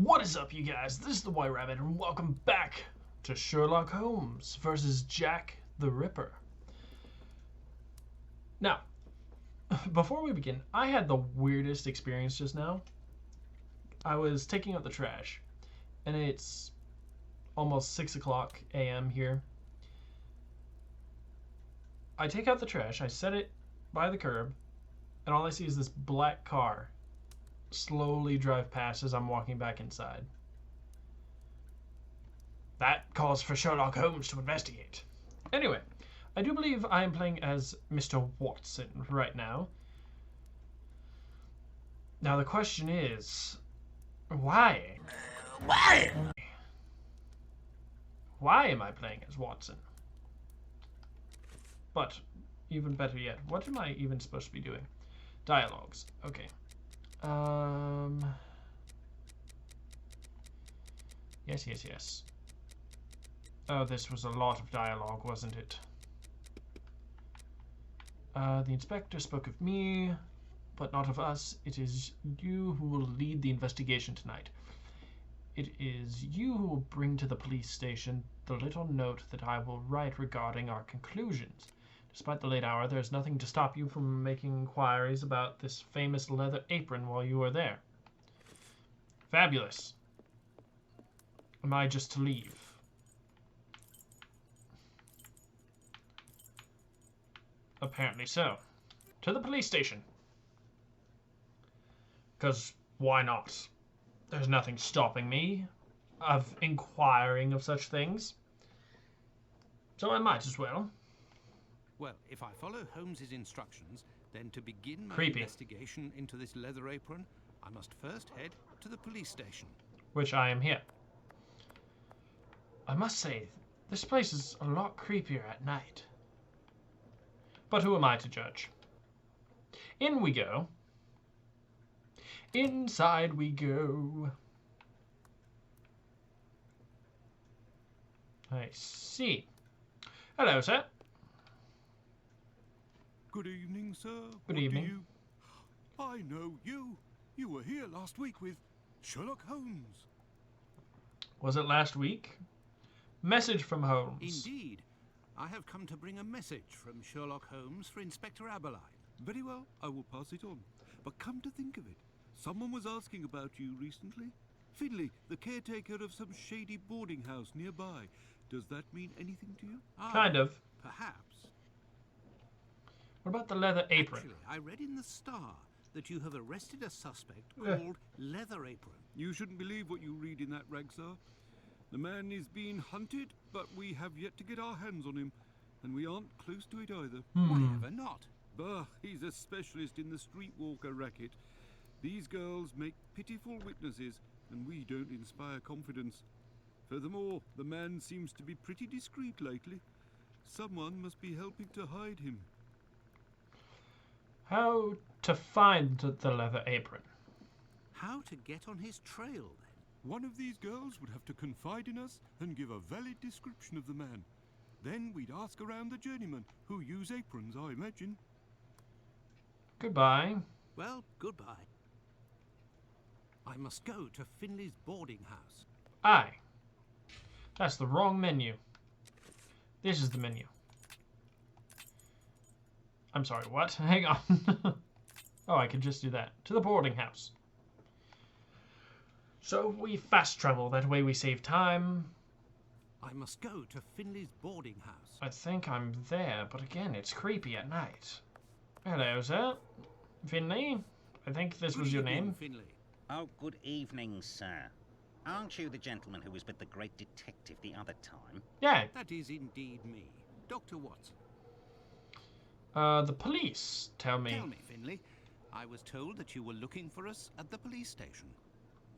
What is up, you guys? This is the White Rabbit, and welcome back to Sherlock Holmes versus Jack the Ripper. Now, before we begin, I had the weirdest experience just now. I was taking out the trash, and it's almost 6 o'clock a.m. here. I take out the trash, I set it by the curb, and all I see is this black car slowly drive past as I'm walking back inside. That calls for Sherlock Holmes to investigate. Anyway, I do believe I am playing as Mr. Watson right now. Now the question is, why? Why am I playing as Watson? But, even better yet, what am I even supposed to be doing? Dialogues. Okay. Yes. Oh, this was a lot of dialogue, wasn't it? The inspector spoke of me, but not of us. It is you who will lead the investigation tonight. It is you who will bring to the police station the little note that I will write regarding our conclusions. Despite the late hour, there is nothing to stop you from making inquiries about this famous leather apron while you are there. Fabulous. Am I just to leave? Apparently so. To the police station. Because why not? There's nothing stopping me of inquiring of such things. So I might as well. Well, if I follow Holmes's instructions, then to begin my Creepy. investigation into this leather apron, I must first head to the police station. Which I am here. I must say, this place is a lot creepier at night. But who am I to judge? In we go. Inside we go. I see. Hello, sir. Good evening, sir. Good What evening. do you... I know you. You were here last week with Sherlock Holmes. Was it last week? Message from Holmes. Indeed. I have come to bring a message from Sherlock Holmes for Inspector Aberline. Very well, I will pass it on. But come to think of it, someone was asking about you recently. Finley, the caretaker of some shady boarding house nearby. Does that mean anything to you? Kind of. Perhaps. What about the leather apron? Actually, I read in the Star that you have arrested a suspect Yeah. called Leather Apron. You shouldn't believe what you read in that rag, sir. The man is being hunted, but we have yet to get our hands on him. And we aren't close to it either. Why ever not? Bah, he's a specialist in the streetwalker racket. These girls make pitiful witnesses, and we don't inspire confidence. Furthermore, the man seems to be pretty discreet lately. Someone must be helping to hide him. How to find the leather apron? How to get on his trail, then? One of these girls would have to confide in us and give a valid description of the man. Then we'd ask around the journeymen, who use aprons, I imagine. Goodbye. Well, goodbye. I must go to Finley's boarding house. Aye. That's the wrong menu. This is the menu. I'm sorry, what? Hang on. Oh, I could just do that. To the boarding house. So we fast travel. That way we save time. I must go to Finley's boarding house. I think I'm there, but again, it's creepy at night. Hello, sir. Finley? I think this was your Good evening, name. Finley. Oh, good evening, sir. Aren't you the gentleman who was with the great detective the other time? Yeah, That is indeed me, Dr. Watson. the police, tell me. Tell me, Finley. I was told that you were looking for us at the police station.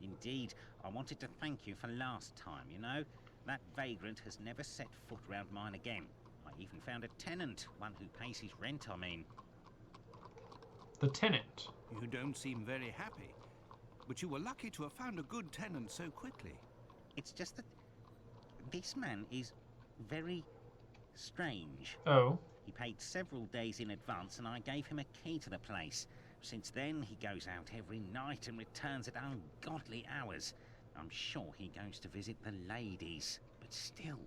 Indeed, I wanted to thank you for last time, you know. That vagrant has never set foot round mine again. I even found a tenant, one who pays his rent, I mean. The tenant. You don't seem very happy. But you were lucky to have found a good tenant so quickly. It's just that this man is very strange. Oh. He paid several days in advance and I gave him a key to the place. Since then, he goes out every night and returns at ungodly hours. I'm sure he goes to visit the ladies, but still,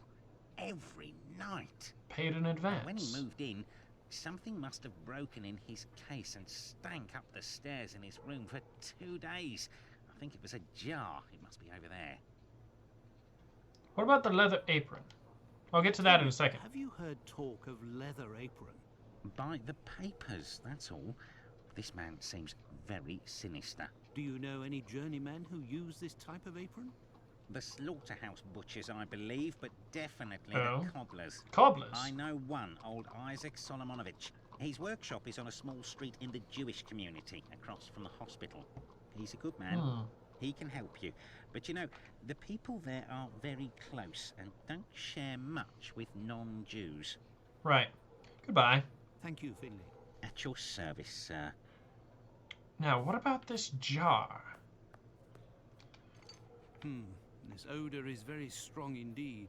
every night. Paid in Now, advance. when he moved in, something must have broken in his case and stank up the stairs in his room for 2 days. I think it was a jar. It must be over there. What about the leather apron? I'll get to that in a second. Have you heard talk of Leather Apron? By the papers, that's all. This man seems very sinister. Do you know any journeymen who use this type of apron? The slaughterhouse butchers, I believe, but definitely Oh. the cobblers. Cobblers. I know one, old Isaac Solomonovich. His workshop is on a small street in the Jewish community, across from the hospital. He's a good man. Hmm. He can help you. But you know, the people there are very close and don't share much with non-Jews. Right. Goodbye. Thank you, Finley. At your service, sir. Now, what about this jar? This odour is very strong indeed,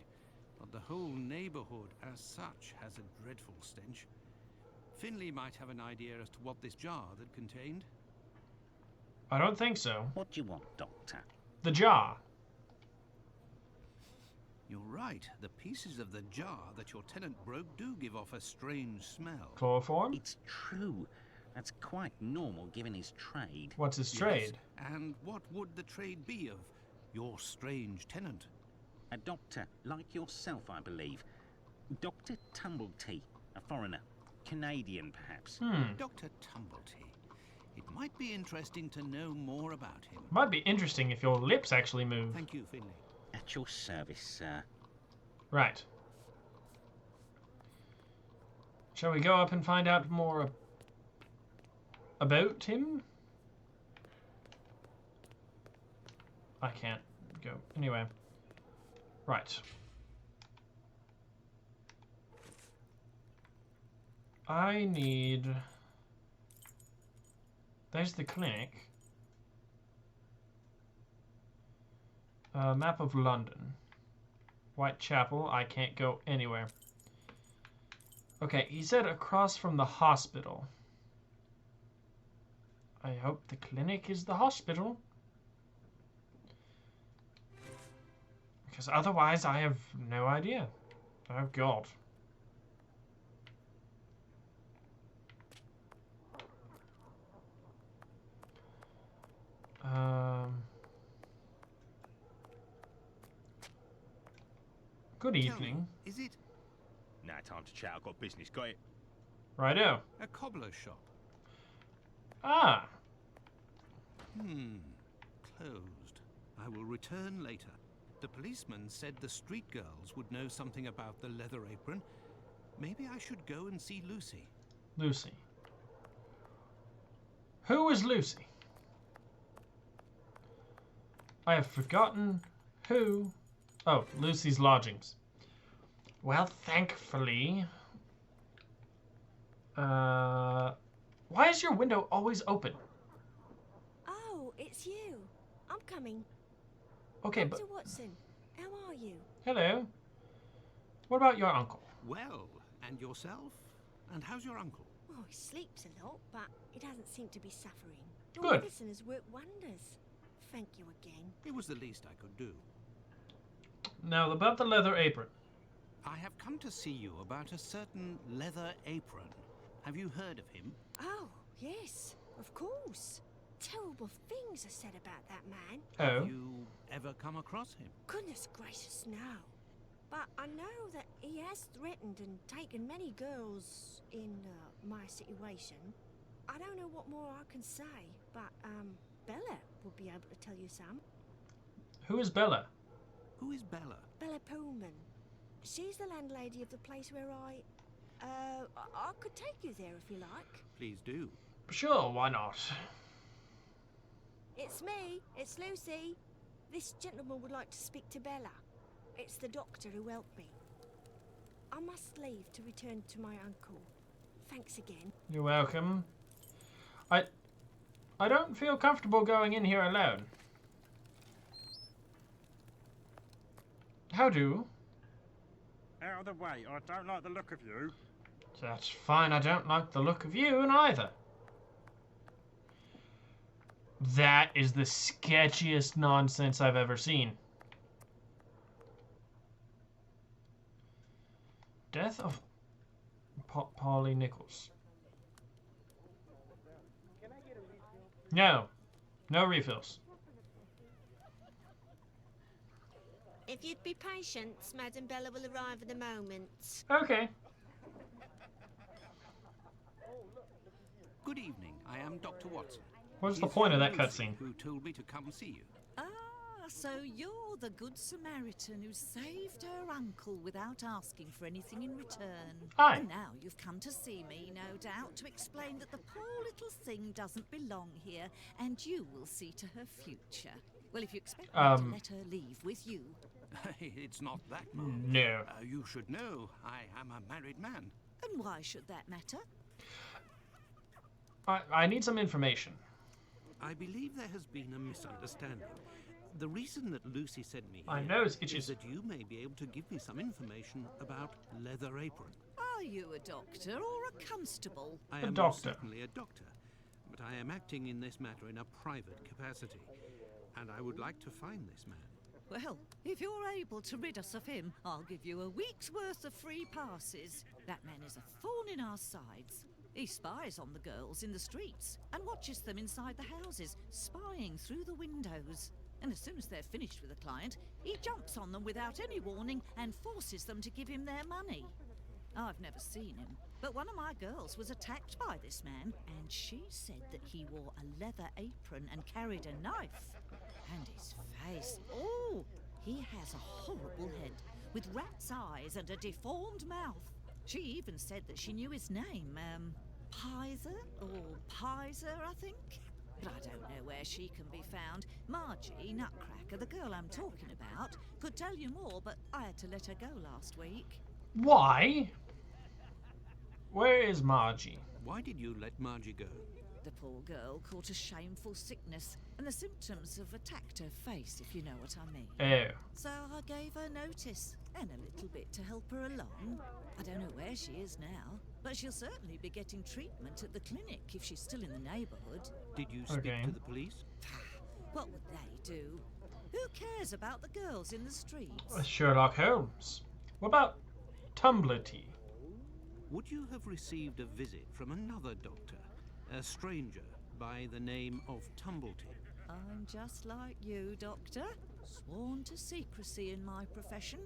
but the whole neighbourhood as such has a dreadful stench. Finley might have an idea as to what this jar that contained. I don't think so. What do you want, Doctor? The jar. You're right. The pieces of the jar that your tenant broke do give off a strange smell. Chloroform? It's true. That's quite normal given his trade. What's his Yes, trade? and what would the trade be of your strange tenant? A doctor like yourself, I believe. Dr. Tumbletea, a foreigner. Canadian, perhaps. Dr. Tumbletea. It might be interesting to know more about him. Might be interesting if your lips actually move. Thank you, Finley. At your service, sir. Right. Shall we go up and find out more about him? I can't go. Anyway. Right. I need... There's the clinic. Map of London. Whitechapel. I can't go anywhere. Okay, he said across from the hospital. I hope the clinic is the hospital. Because otherwise I have no idea. Oh God. Good Tell evening. me, is it Now time to chat. I've got business. Got it? Righto. a cobbler's shop? Ah, Closed. I will return later. The policeman said the street girls would know something about the Leather Apron. Maybe I should go and see Lucy. Lucy. Who is Lucy? I have forgotten who. Oh, Lucy's lodgings. Well, thankfully. Why is your window always open? Oh, it's you. I'm coming. Okay, but Dr. Watson, how are you? hello. What about your uncle? Well, and yourself? And how's your uncle? Oh, he sleeps a lot, but he doesn't seem to be suffering. Your Good. medicine has worked wonders. Thank you again. It was the least I could do. Now about the leather apron. I have come to see you about a certain Leather Apron. Have you heard of him? Oh, yes, of course. Terrible things are said about that man. Oh, Have you ever come across him? Goodness gracious, no. But I know that he has threatened and taken many girls in my situation. I don't know what more I can say, but Bella will be able to tell you some. who is Bella? Who is Bella? Bella Pullman. She's the landlady of the place where I could take you there if you like. Please do. Sure, why not? It's me. It's Lucy. This gentleman would like to speak to Bella. It's the doctor who helped me. I must leave to return to my uncle. Thanks again. You're welcome. I don't feel comfortable going in here alone. How do? Out of the way. I don't like the look of you. That's fine, I don't like the look of you either. That is the sketchiest nonsense I've ever seen. Death of Polly Nichols. No. No refills. If you'd be patient, Madame Bella will arrive in a moment. Okay. Good evening. I am Dr. Watson. What's the It's point of young that Lucy cutscene? who told me to come see you. Ah, so you're the good Samaritan who saved her uncle without asking for anything in return. Hi. And now you've come to see me, no doubt, to explain that the poor little thing doesn't belong here, and you will see to her future. Well, if you expect me to let her leave with you. It's not that, Mom. No. You should know I am a married man. And why should that matter? I need some information. I believe there has been a misunderstanding. The reason that Lucy sent me My here nose itches. is that you may be able to give me some information about Leather Apron. Are you a doctor or a constable? I A am doctor. most certainly a doctor, but I am acting in this matter in a private capacity, and I would like to find this man. Well, if you're able to rid us of him, I'll give you a week's worth of free passes. That man is a thorn in our sides. He spies on the girls in the streets and watches them inside the houses, spying through the windows. And as soon as they're finished with a client, he jumps on them without any warning and forces them to give him their money. I've never seen him, but one of my girls was attacked by this man, and she said that he wore a leather apron and carried a knife. And his face, oh, he has a horrible head, with rat's eyes and a deformed mouth. She even said that she knew his name, Pizer or Pizer, I think. But I don't know where she can be found. Margie, Nutcracker, the girl I'm talking about, could tell you more, but I had to let her go last week. Why? Where is Margie? Why did you let Margie go? The poor girl caught a shameful sickness, and the symptoms have attacked her face, if you know what I mean. Oh. So I gave her notice, and a little bit to help her along. I don't know where she is now, but she'll certainly be getting treatment at the clinic if she's still in the neighbourhood. Did you speak Okay. to the police? What would they do? Who cares about the girls in the streets? Sherlock Holmes. What about tumbler tea? Would you have received a visit from another doctor, a stranger by the name of Tumblety? I'm just like you, Doctor. Sworn to secrecy in my profession.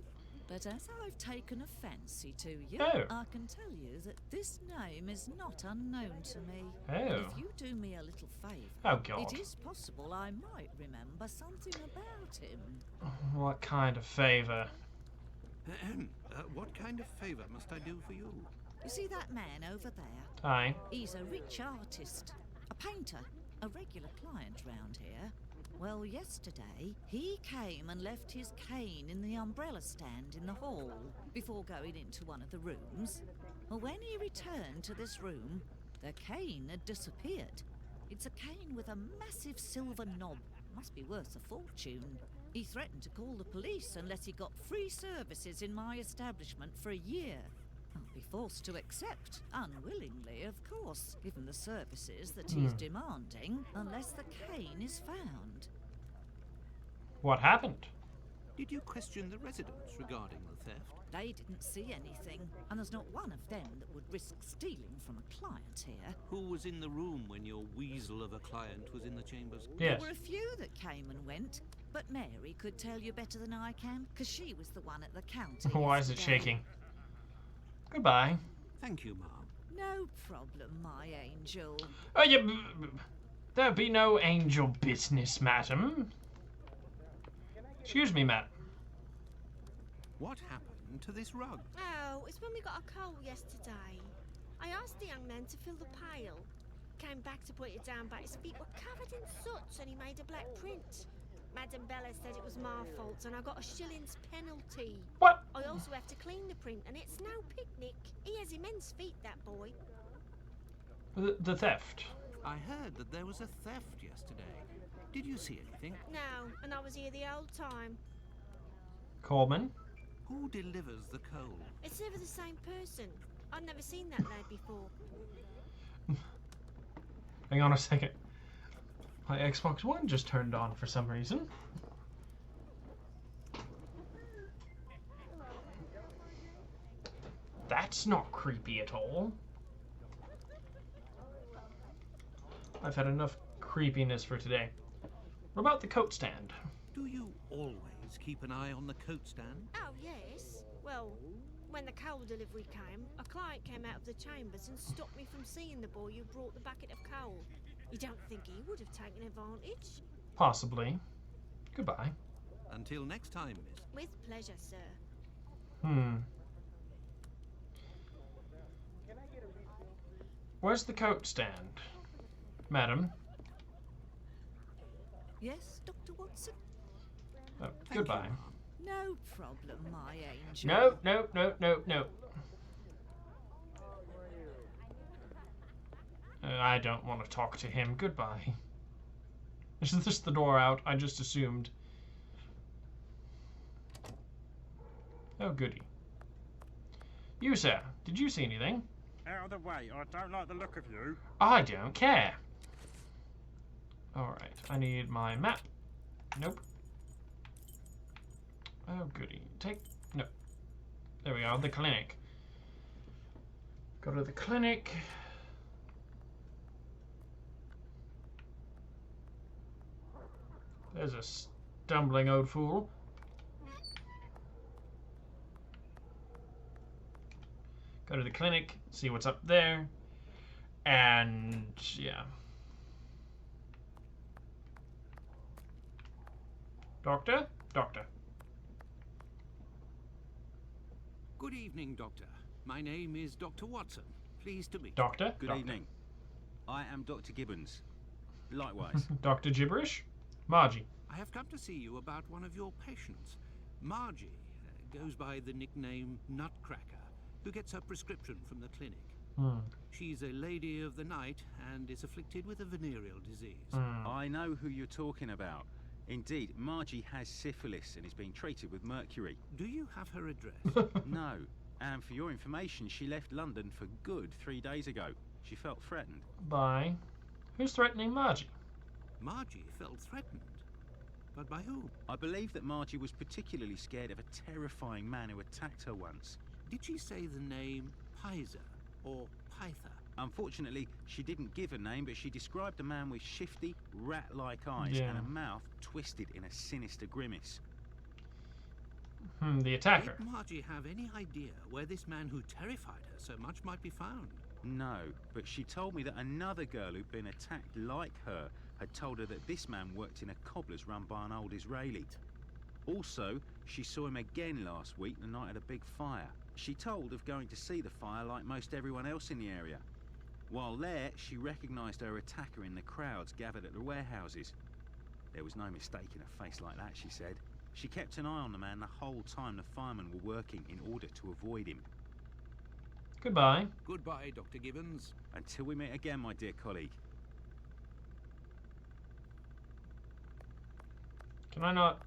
But as I've taken a fancy to you, Oh. I can tell you that this name is not unknown to me. Oh. And if you do me a little favour, Oh, God. it is possible I might remember something about him. What kind of favour? What kind of favour must I do for you? You see that man over there? Aye. He's a rich artist, a painter, a regular client round here. Well, yesterday, he came and left his cane in the umbrella stand in the hall before going into one of the rooms. Well, when he returned to this room, the cane had disappeared. It's a cane with a massive silver knob. Must be worth a fortune. He threatened to call the police unless he got free services in my establishment for a year. I'll be forced to accept, unwillingly, of course, given the services that he's demanding, unless the cane is found. What happened? Did you question the residents regarding the theft? They didn't see anything, and there's not one of them that would risk stealing from a client here. Who was in the room when your weasel of a client was in the chambers? Yes. There were a few that came and went, but Mary could tell you better than I can, because she was the one at the counter. Why is it yesterday. shaking? Goodbye. Thank you, Ma'am. No problem, my angel. Oh, there be no angel business, madam. Excuse me, madam. What happened to this rug? Oh, it's when we got a coal yesterday. I asked the young man to fill the pail. Came back to put it down, but his feet were covered in soot and he made a black print. Madame Bella said it was my fault and I got a shilling's penalty. What? I also have to clean the print and it's no picnic. He has immense feet, that boy. The theft. I heard that there was a theft yesterday. Did you see anything? No, and I was here the whole time. Coleman. Who delivers the coal? It's never the same person. I'd never seen that lad before. Hang on a second. My Xbox One just turned on for some reason. That's not creepy at all. I've had enough creepiness for today. What about the coat stand? Do you always keep an eye on the coat stand? Oh, yes. Well, when the coal delivery came, a client came out of the chambers and stopped me from seeing the boy who brought the bucket of coal. You don't think he would have taken advantage? Possibly. Goodbye. Until next time, miss. With pleasure, sir. Where's the coat stand, madam? Yes, Dr. Watson? Oh, goodbye. No problem, my angel. No, no, no, no, no. I don't want to talk to him. Goodbye. Is this the door out? I just assumed. Oh, goody. You, sir, did you see anything? Out of the way, I don't like the look of you. I don't care. Alright, I need my map. Nope. Oh, goody. No. There we are, the clinic. Go to the clinic. There's a stumbling old fool. Go to the clinic, see what's up there. And, yeah. Doctor? Doctor. Good evening, Doctor. My name is Dr. Watson. Pleased to meet you. Doctor? Good Doctor. evening. I am Dr. Gibbons. Likewise. Dr. Gibberish? Margie. I have come to see you about one of your patients. Margie goes by the nickname Nutcracker, who gets her prescription from the clinic. She's a lady of the night and is afflicted with a venereal disease. I know who you're talking about. Indeed, Margie has syphilis and is being treated with mercury. Do you have her address? No. And for your information, she left London for good 3 days ago. She felt threatened. By? Who's threatening Margie? Margie felt threatened. But by whom? I believe that Margie was particularly scared of a terrifying man who attacked her once. Did she say the name Pizer or Pyther? Unfortunately, she didn't give a name, but she described a man with shifty, rat-like eyes and a mouth twisted in a sinister grimace. The attacker. Did Margie have any idea where this man who terrified her so much might be found? No, but she told me that another girl who'd been attacked like her had told her that this man worked in a cobbler's run by an old Israeli. Also, she saw him again last week, the night of a big fire. She told of going to see the fire like most everyone else in the area. While there, she recognised her attacker in the crowds gathered at the warehouses. There was no mistaking a face like that, she said. She kept an eye on the man the whole time the firemen were working in order to avoid him. Goodbye. Goodbye, Dr. Gibbons. Until we meet again, my dear colleague. Can I not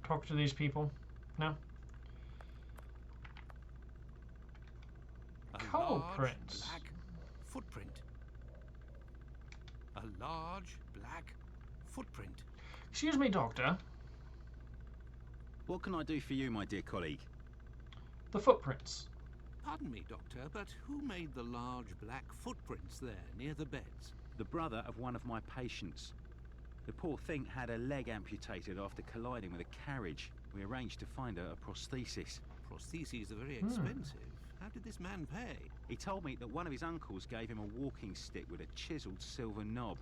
talk to these people? No? A Coal large prints. black footprint. A large black footprint. Excuse me, Doctor. What can I do for you, my dear colleague? The footprints. Pardon me, Doctor, but who made the large black footprints there near the beds? The brother of one of my patients. The poor thing had a leg amputated after colliding with a carriage. We arranged to find her a prosthesis. Prostheses are very expensive. How did this man pay? He told me that one of his uncles gave him a walking stick with a chiselled silver knob.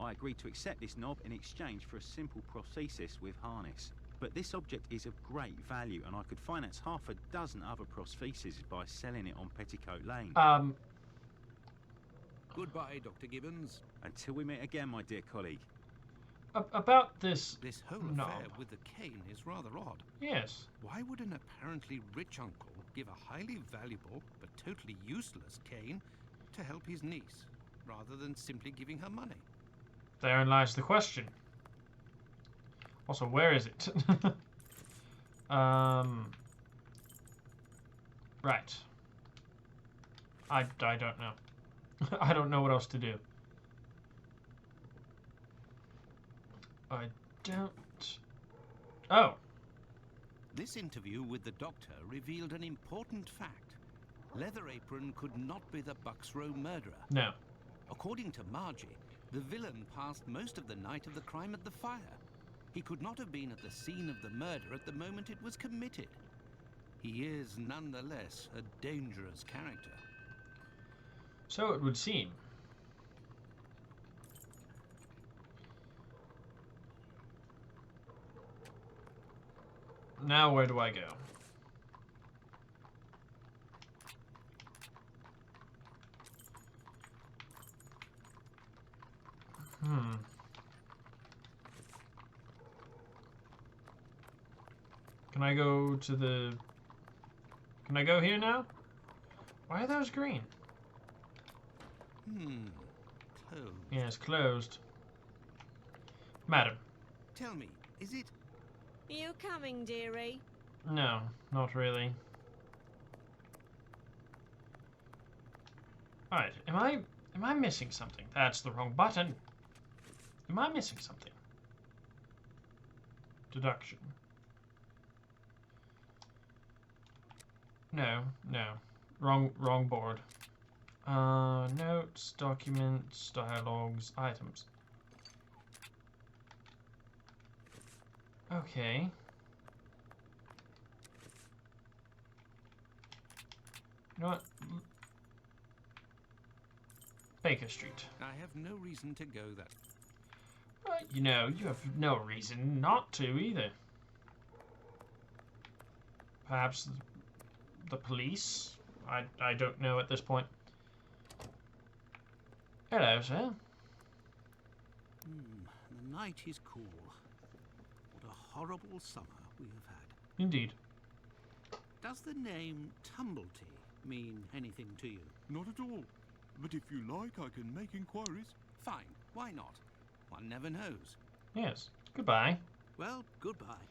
I agreed to accept this knob in exchange for a simple prosthesis with harness. But this object is of great value, and I could finance half a dozen other prostheses by selling it on Petticoat Lane. Goodbye, Dr. Gibbons. Until we meet again, my dear colleague. About this This whole knob. affair with the cane is rather odd. Yes. Why would an apparently rich uncle give a highly valuable but totally useless cane to help his niece, rather than simply giving her money? Therein lies the question. Also, where is it? Right. I don't know. I don't know what else to do. I don't... Oh. This interview with the doctor revealed an important fact. Leather Apron could not be the Bucks Row murderer. No. According to Margie, the villain passed most of the night of the crime at the fire. He could not have been at the scene of the murder at the moment it was committed. He is, nonetheless, a dangerous character. So it would seem. Now where do I go? Can I go to the... Can I go here now? Why are those green? Closed. Yes, closed. Madam. Tell me, is it... You coming, dearie? No, not really. Alright, am I missing something? That's the wrong button. Am I missing something? Deduction. No. Wrong board. Notes, documents, dialogues, items. Okay. You know what? Baker Street. I have no reason to go that... Well, you know, you have no reason not to either. Perhaps the police? I don't know at this point. Hello, sir. The night is cool. What a horrible summer we have had. Indeed. Does the name Tumblety mean anything to you? Not at all. But if you like, I can make inquiries. Fine, why not? One never knows. Yes. Goodbye. Well, goodbye.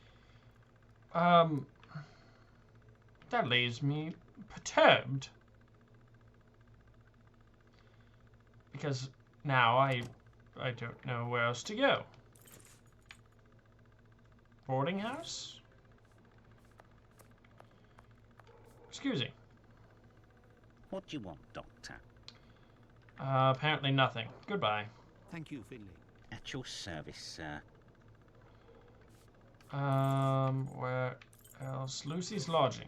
That leaves me perturbed. Because now I don't know where else to go. Boarding house? Excuse me. What do you want, Doctor? Apparently nothing. Goodbye. Thank you, Finley. At your service, sir. Where else? Lucy's lodging.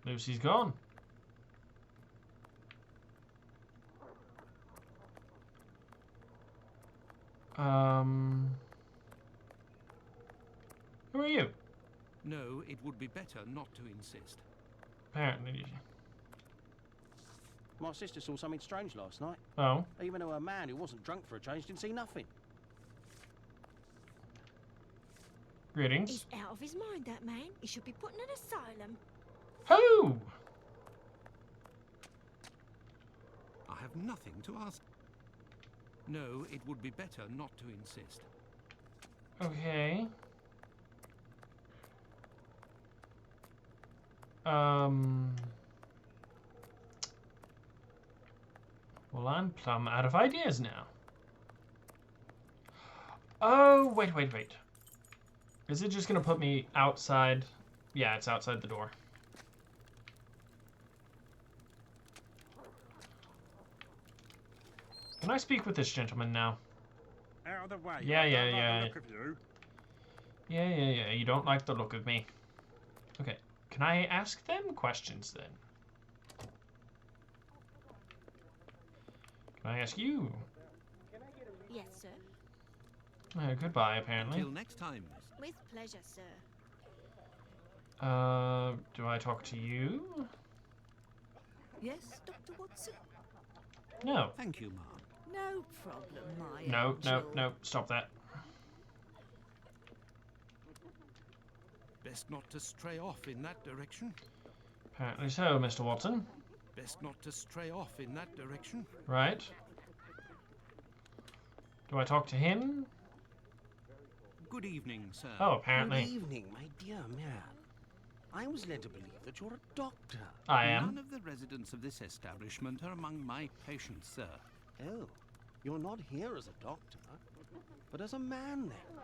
Lucy's gone. Who are you? No, it would be better not to insist. Apparently. My sister saw something strange last night. Oh. Even though a man who wasn't drunk for a change didn't see nothing. Greetings. He's out of his mind, that man. He should be put in an asylum. Who? I have nothing to ask. No, it would be better not to insist. Okay. Well, I'm plumb out of ideas now. Oh, wait. Is it just gonna put me outside? Yeah, it's outside the door. Can I speak with this gentleman now? Out of the way. Yeah. I don't like the look of you. Yeah. You don't like the look of me. Okay. Can I ask them questions then? Can I ask you? Yes, sir. Goodbye, apparently. Until next time, miss. With pleasure, sir. Do I talk to you? Yes, Dr. Watson? No. Thank you, ma'am. No problem, my No, angel. stop that. Best not to stray off in that direction. Apparently so, Mr. Watson. Best not to stray off in that direction. Right. Do I talk to him? Good evening, sir. Oh, Good apparently. evening, my dear man. I was led to believe that you're a doctor. I am. None of the residents of this establishment are among my patients, sir. Oh, you're not here as a doctor. but as a man then.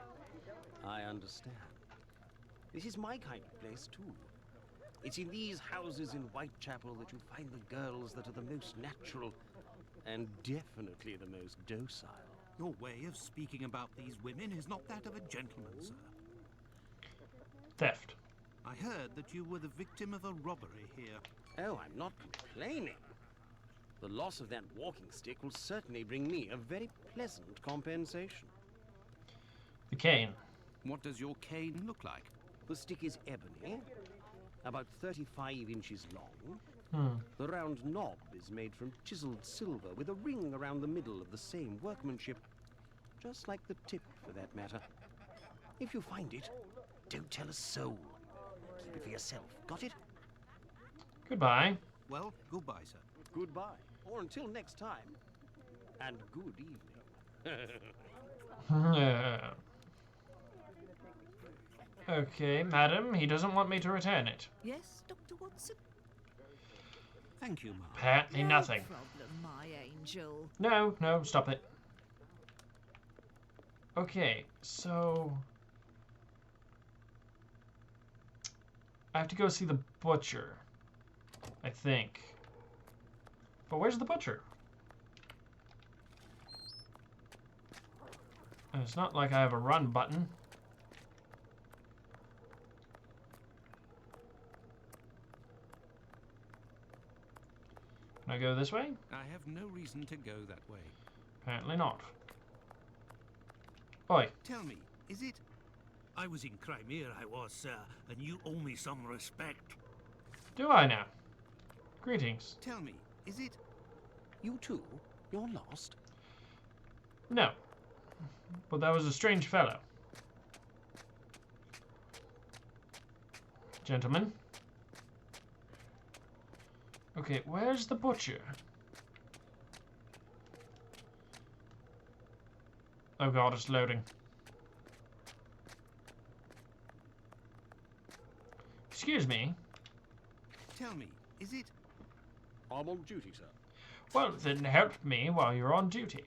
I understand. This is my kind of place, too. It's in these houses in Whitechapel that you find the girls that are the most natural and definitely the most docile. Your way of speaking about these women is not that of a gentleman, sir. Theft. I heard that you were the victim of a robbery here. Oh, I'm not complaining. The loss of that walking stick will certainly bring me a very pleasant compensation. The cane. What does your cane look like? The stick is ebony, about 35 inches long. The round knob is made from chiseled silver with a ring around the middle of the same workmanship, just like the tip, for that matter. If you find it, don't tell a soul. Keep it for yourself. Got it? Goodbye. Well, goodbye, sir. Goodbye. Or until next time. And good evening. Okay, madam, he doesn't want me to return it. Yes, Dr. Watson? Thank you, Mark. Apparently nothing. No problem, my angel. No, no, stop it. Okay, so... I have to go see the butcher, I think. But where's the butcher? And it's not like I have a run button. Can I go this way? I have no reason to go that way. Apparently not. Oi. Tell me, is it... I was in Crimea, I was, sir, and you owe me some respect. Do I now? Greetings. Tell me, is it... You too? You're lost? No. But that was a strange fellow. Gentlemen. Okay, where's the butcher? Oh god, it's loading. Excuse me. Tell me, is it... I'm on duty, sir. Well, then help me while you're on duty.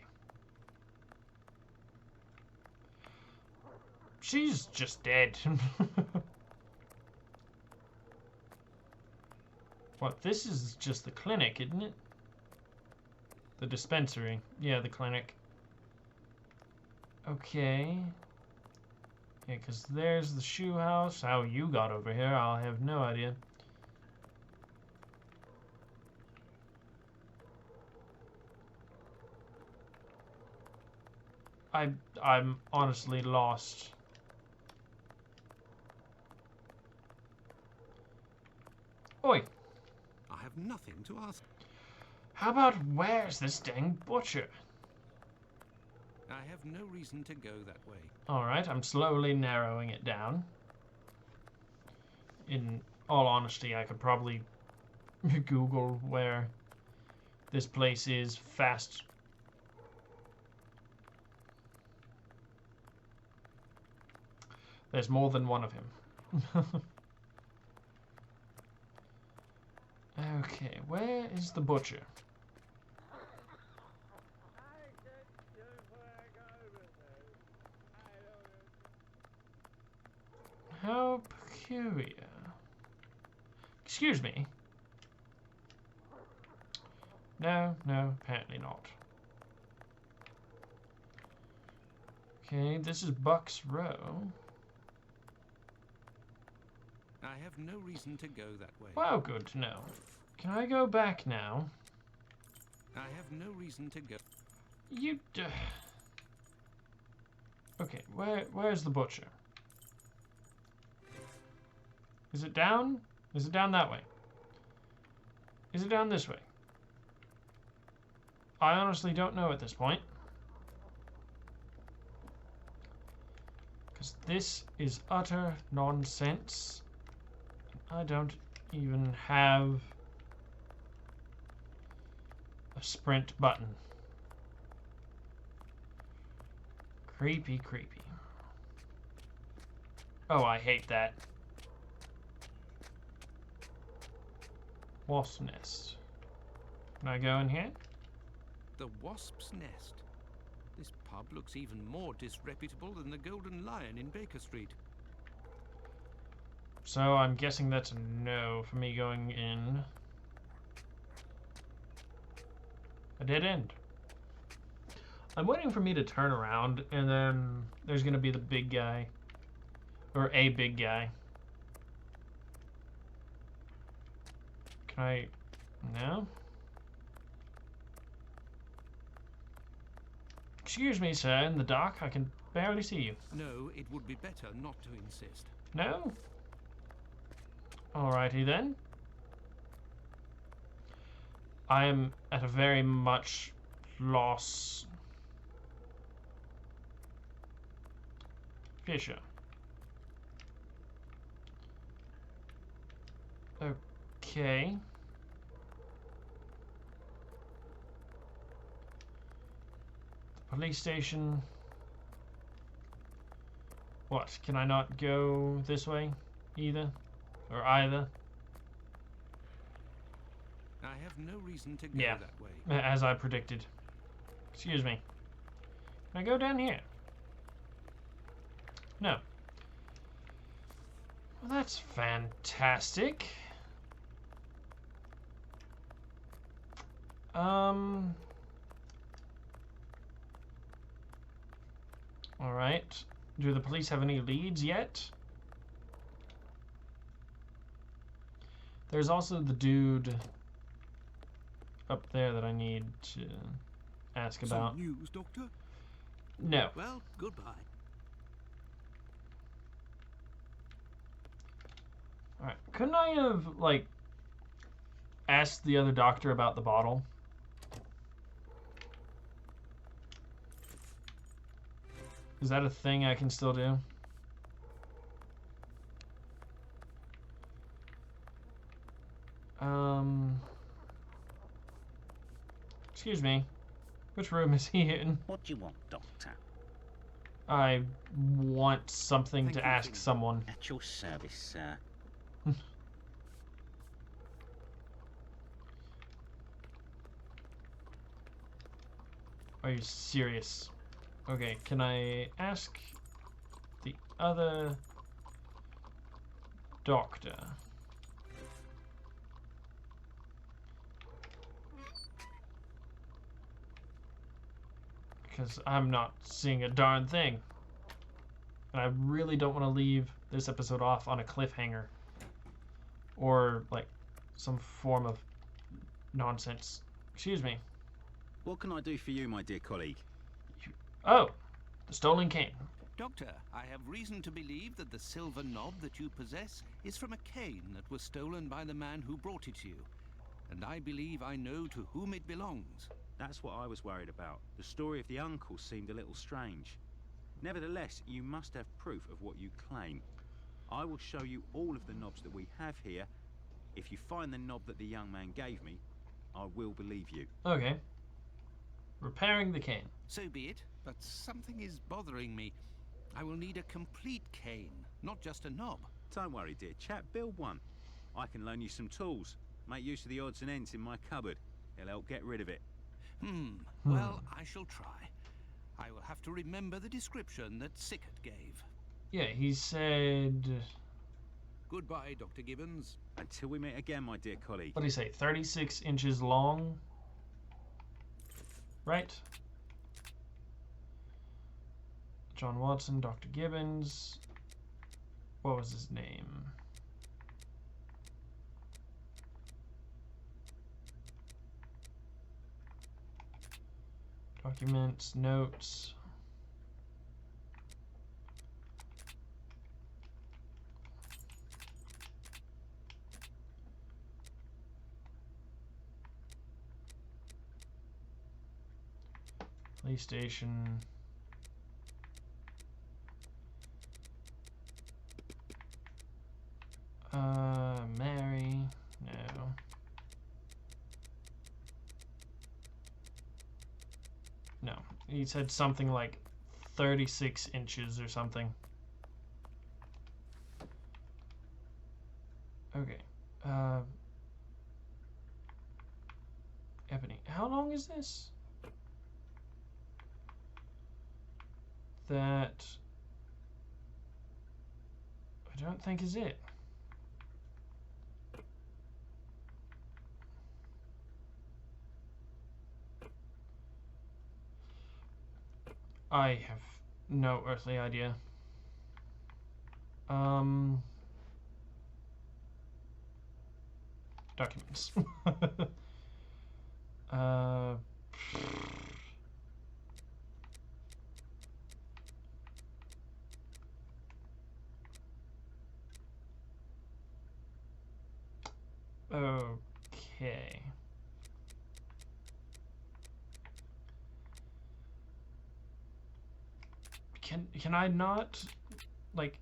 She's just dead. What, this is just the clinic, isn't it? The dispensary. Yeah, the clinic. Okay. Yeah, because there's the shoe house. How you got over here, I'll have no idea. I'm honestly lost. Oi! I have nothing to ask. How about where's this dang butcher? I have no reason to go that way. Alright, I'm slowly narrowing it down. In all honesty, I could probably Google where this place is fast. There's more than one of him. Okay, where is the butcher? How peculiar. Excuse me. No, no, apparently not. Okay, this is Buck's Row. I have no reason to go that way. Wow, good to know. Can I go back now? I have no reason to go. You... Okay, where's the butcher? Is it down? Is it down that way? Is it down this way? I honestly don't know at this point. Because this is utter nonsense. I don't even have a sprint button. Creepy, creepy. Oh, I hate that. Wasp nest. Can I go in here? The wasp's nest. This pub looks even more disreputable than the Golden Lion in Baker Street. So I'm guessing that's a no for me going in. A dead end. I'm waiting for me to turn around, and then there's gonna be the big guy. Or a big guy. Can I... No? Excuse me, sir, in the dark, I can barely see you. No, it would be better not to insist. No? Alrighty then. I am at a very much loss. Fisher. Okay. The police station. What? Can I not go this way? Either? Or either? I have no reason to go Yeah, that way. as I predicted. Excuse me. Can I go down here? No. Well, that's fantastic. Alright. Do the police have any leads yet? There's also the dude up there that I need to ask about. Some news, Doctor? No. Well, goodbye. Alright. Couldn't I have, like, asked the other doctor about the bottle? Is that a thing I can still do? Excuse me. Which room is he in? What do you want, Doctor? I want something Thank to you, ask Jimmy. someone. At your service, sir. Are you serious? Okay, can I ask the other doctor? Because I'm not seeing a darn thing. And I really don't want to leave this episode off on a cliffhanger. Or, like, some form of nonsense. Excuse me. What can I do for you, my dear colleague? Oh, the stolen cane. Doctor, I have reason to believe that the silver knob that you possess is from a cane that was stolen by the man who brought it to you. And I believe I know to whom it belongs. That's what I was worried about. The story of the uncle seemed a little strange. Nevertheless, you must have proof of what you claim. I will show you all of the knobs that we have here. If you find the knob that the young man gave me, I will believe you. Okay. Repairing the cane. So be it, but something is bothering me. I will need a complete cane, not just a knob. Don't worry, dear chap, build one. I can loan you some tools. Make use of the odds and ends in my cupboard. It'll help get rid of it. Well, I shall try. I will have to remember the description that Sickert gave. Yeah, he said... Goodbye, Dr. Gibbons. Until we meet again, my dear colleague. What did he say? 36 inches long? Right? John Watson, Dr. Gibbons. What was his name? Documents, notes. Police station. Mary. No. No. He said something like 36 inches or something. Okay. Ebony. How long is this? that I don't think is it. I have no earthly idea. Documents. Okay. Can I not, like...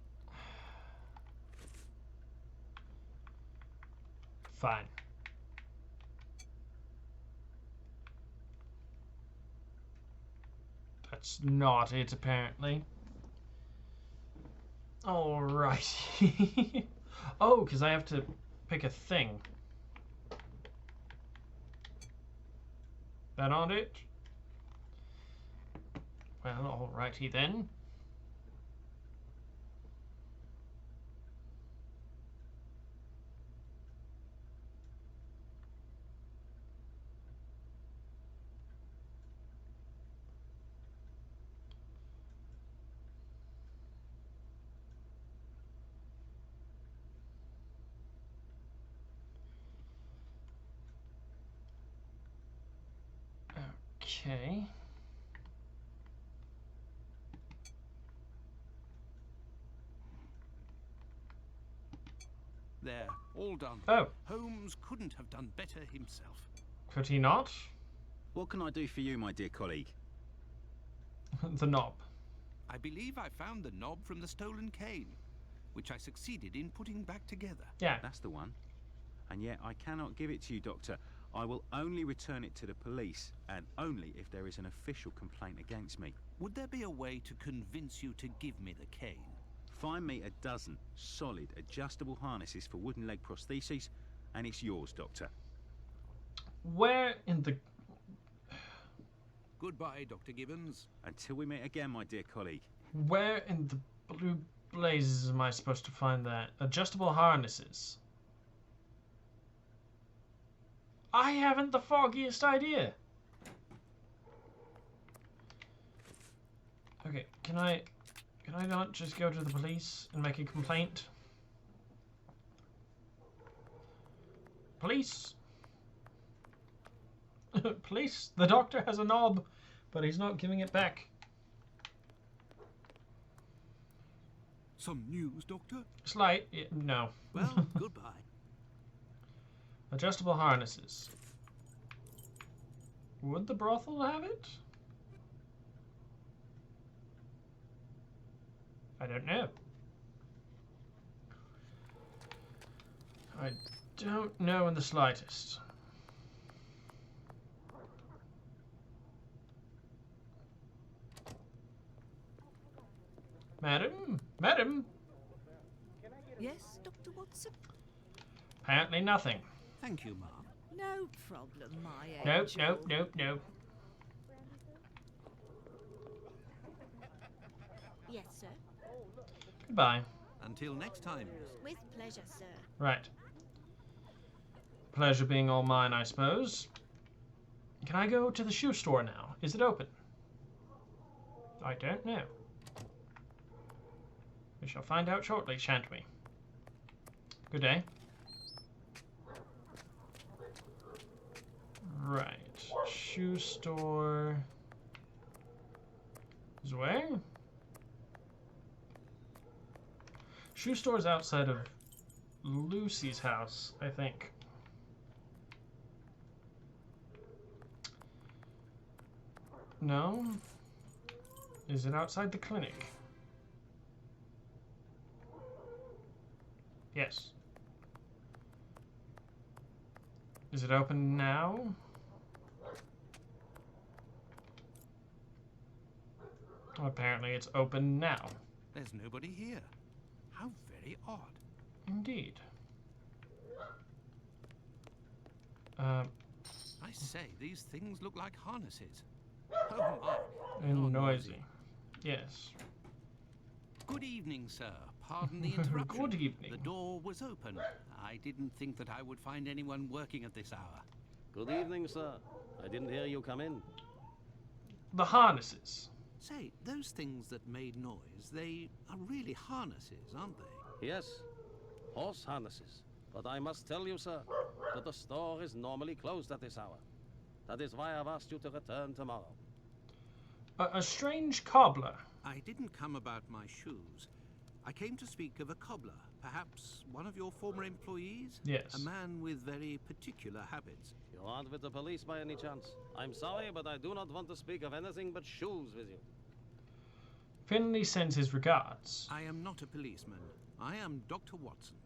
Fine. That's not it, apparently. Alrighty. Oh, because I have to pick a thing. That not it? Well, alrighty then. Okay. There, all done. Oh. Holmes couldn't have done better himself. Could he not? What can I do for you, my dear colleague? The knob. I believe I found the knob from the stolen cane, which I succeeded in putting back together. Yeah. That's the one. And yet I cannot give it to you, Doctor. I will only return it to the police, and only if there is an official complaint against me. Would there be a way to convince you to give me the cane? Find me a dozen solid adjustable harnesses for wooden leg prostheses, and it's yours, Doctor. Where in the... Goodbye, Dr. Gibbons. Until we meet again, my dear colleague. Where in the blue blazes am I supposed to find that? Adjustable harnesses. I haven't the foggiest idea. Okay, can I not just go to the police and make a complaint? Police! Police! The doctor has a knob, but he's not giving it back. Some news, Doctor? Slight, no. Well, goodbye. Adjustable harnesses. Would the brothel have it? I don't know. I don't know in the slightest. Madam? Madam? Yes, Dr. Watson? Apparently nothing. Thank you, Ma'am. No problem, my Nope, angel. nope, nope, nope. Yes, sir. Goodbye. Until next time. With pleasure, sir. Right. Pleasure being all mine, I suppose. Can I go to the shoe store now? Is it open? I don't know. We shall find out shortly, shan't we? Good day. Right. Shoe store is where? Shoe store is outside of Lucy's house, I think. No? Is it outside the clinic? Yes. Is it open now? Well, apparently it's open now. There's nobody here. How very odd. Indeed. I say, these things look like harnesses. Oh my. And noisy. Yes. Good evening, sir. Pardon the interruption. Good evening. The door was open. I didn't think that I would find anyone working at this hour. Good evening, sir. I didn't hear you come in. The harnesses. Say, those things that made noise, they are really harnesses, aren't they? Yes, horse harnesses. But I must tell you, sir, that the store is normally closed at this hour. That is why I've asked you to return tomorrow. A strange cobbler. I didn't come about my shoes. I came to speak of a cobbler, perhaps one of your former employees? Yes. A man with very particular habits. You aren't with the police by any chance? I'm sorry, but I do not want to speak of anything but shoes with you. Finley sends his regards. I am not a policeman. I am Dr. Watson.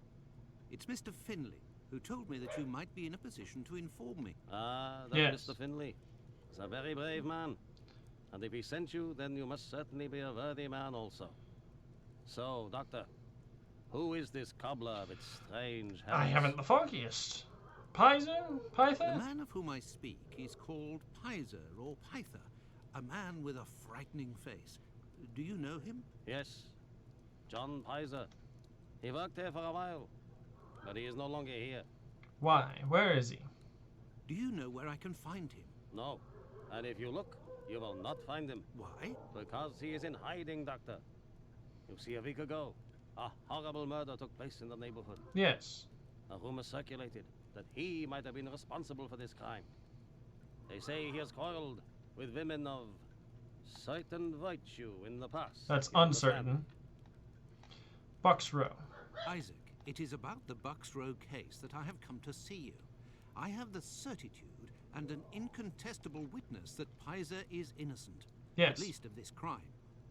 It's Mr. Finley who told me that you might be in a position to inform me. Ah, that Yes. Mr. Finley. He's a very brave man. And if he sent you, then you must certainly be a worthy man also. So, Doctor, who is this cobbler with strange habits? I haven't the foggiest. Pizer? Pyther? The man of whom I speak is called Pizer or Pyther, a man with a frightening face. Do you know him? Yes, John Pizer. He worked here for a while, but he is no longer here. Why? Where is he? Do you know where I can find him? No, and if you look, you will not find him. Why? Because he is in hiding, Doctor. You see, a week ago, a horrible murder took place in the neighborhood. Yes. A rumor circulated that he might have been responsible for this crime. They say he has quarreled with women of certain virtue in the past. That's You understand? uncertain. Bucks Row. Isaac, it is about the Bucks Row case that I have come to see you. I have the certitude and an incontestable witness that Pizer is innocent. Yes. At least of this crime,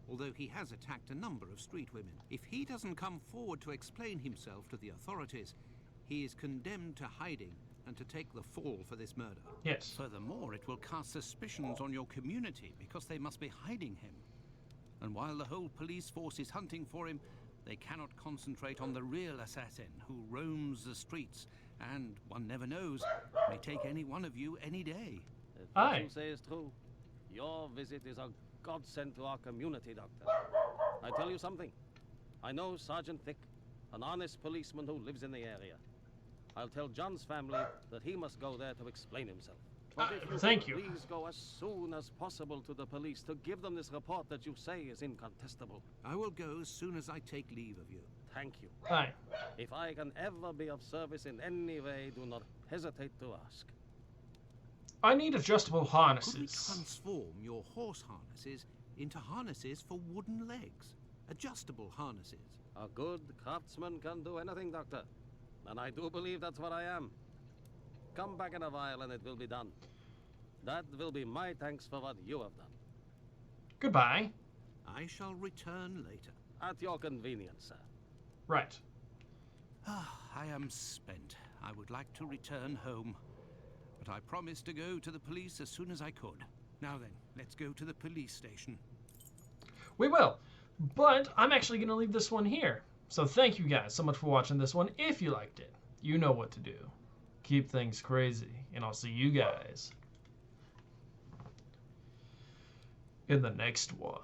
although he has attacked a number of street women. If he doesn't come forward to explain himself to the authorities, he is condemned to hiding and to take the fall for this murder. Yes. Furthermore, it will cast suspicions on your community because they must be hiding him. And while the whole police force is hunting for him, they cannot concentrate on the real assassin who roams the streets and, one never knows, may take any one of you any day. If what Aye. you say is true, your visit is a godsend to our community, Doctor. I tell you something. I know Sergeant Thick, an honest policeman who lives in the area. I'll tell John's family that he must go there to explain himself. But if you thank could you. please go as soon as possible to the police to give them this report that you say is incontestable. I will go as soon as I take leave of you. Thank you. Aye. If I can ever be of service in any way, do not hesitate to ask. I need adjustable Could we harnesses. transform your horse harnesses into harnesses for wooden legs? Adjustable harnesses. A good craftsman can do anything, Doctor. And I do believe that's what I am. Come back in a while and it will be done. That will be my thanks for what you have done. Goodbye. I shall return later. At your convenience, sir. Right. I am spent. I would like to return home. But I promised to go to the police as soon as I could. Now then, let's go to the police station. We will. But I'm actually going to leave this one here. So thank you guys so much for watching this one. If you liked it, you know what to do. Keep things crazy. And I'll see you guys in the next one.